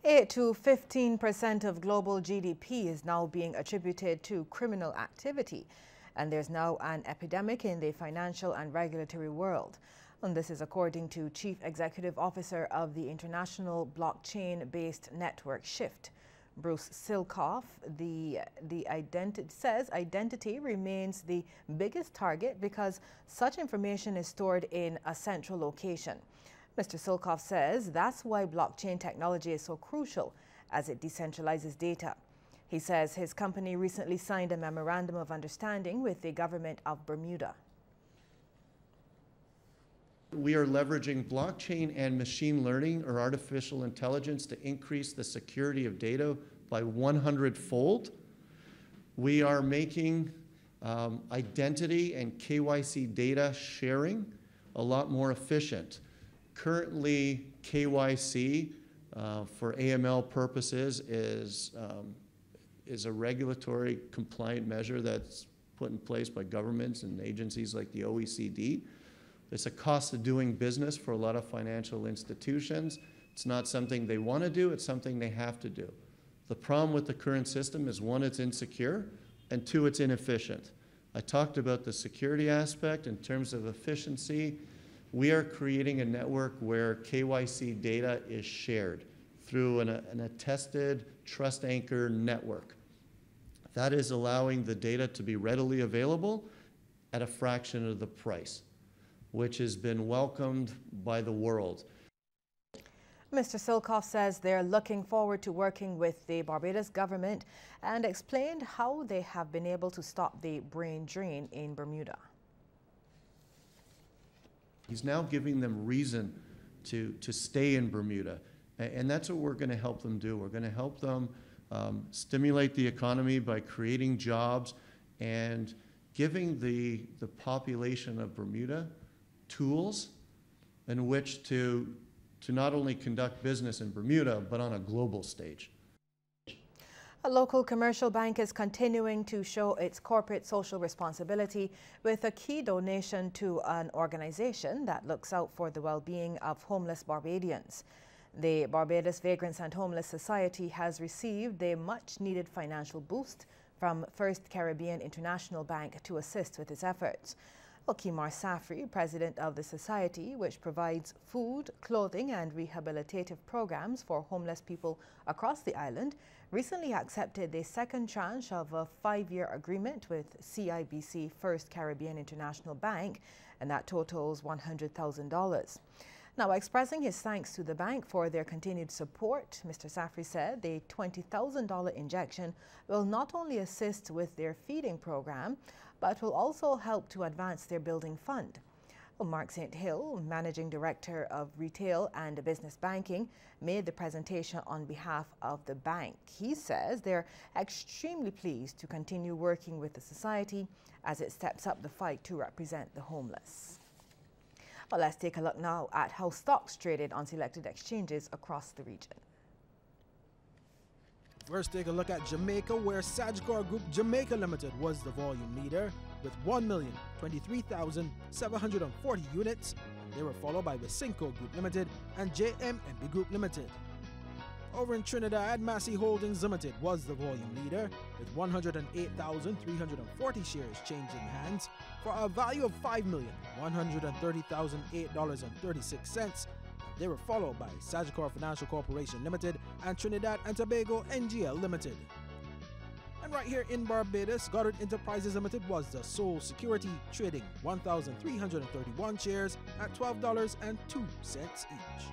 8 to 15% of global GDP is now being attributed to criminal activity, and there's now an epidemic in the financial and regulatory world. And this is according to Chief Executive Officer of the international blockchain-based network Shift, Bruce Silcoff. Says identity remains the biggest target because such information is stored in a central location. Mr. Silcoff says that's why blockchain technology is so crucial, as it decentralizes data. He says his company recently signed a memorandum of understanding with the government of Bermuda. We are leveraging blockchain and machine learning or artificial intelligence to increase the security of data by 100-fold. We are making identity and KYC data sharing a lot more efficient. Currently, KYC for AML purposes is a regulatory compliant measure that's put in place by governments and agencies like the OECD. It's a cost of doing business for a lot of financial institutions. It's not something they want to do, it's something they have to do. The problem with the current system is, one, it's insecure, and two, it's inefficient. I talked about the security aspect. In terms of efficiency, we are creating a network where KYC data is shared through an attested trust anchor network. That is allowing the data to be readily available at a fraction of the price, which has been welcomed by the world. Mr. Silcoff says they're looking forward to working with the Barbados government and explained how they have been able to stop the brain drain in Bermuda. He's now giving them reason to stay in Bermuda, and that's what we're going to help them do. We're going to help them stimulate the economy by creating jobs and giving the population of Bermuda tools in which to not only conduct business in Bermuda, but on a global stage. A local commercial bank is continuing to show its corporate social responsibility with a key donation to an organization that looks out for the well-being of homeless Barbadians. The Barbados Vagrants and Homeless Society has received the much-needed financial boost from First Caribbean International Bank to assist with its efforts. Okimar Safri, president of the society, which provides food, clothing and rehabilitative programs for homeless people across the island, recently accepted the second tranche of a 5-year agreement with CIBC First Caribbean International Bank, and that totals $100,000. Now, expressing his thanks to the bank for their continued support, Mr. Safri said the $20,000 injection will not only assist with their feeding program, but will also help to advance their building fund. Mark St. Hill, Managing Director of Retail and Business Banking, made the presentation on behalf of the bank. He says they're extremely pleased to continue working with the society as it steps up the fight to represent the homeless. Well, let's take a look now at how stocks traded on selected exchanges across the region. First, take a look at Jamaica, where Sagicor Group Jamaica Limited was the volume leader with 1,023,740 units. They were followed by Wisynco Group Limited and JMMB Group Limited. Over in Trinidad, Massey Holdings Limited was the volume leader with 108,340 shares changing hands for a value of $5,130,008.36. They were followed by Sagicor Financial Corporation Limited and Trinidad and Tobago NGL Limited. And right here in Barbados, Goddard Enterprises Limited was the sole security, trading 1,331 shares at $12.02 each.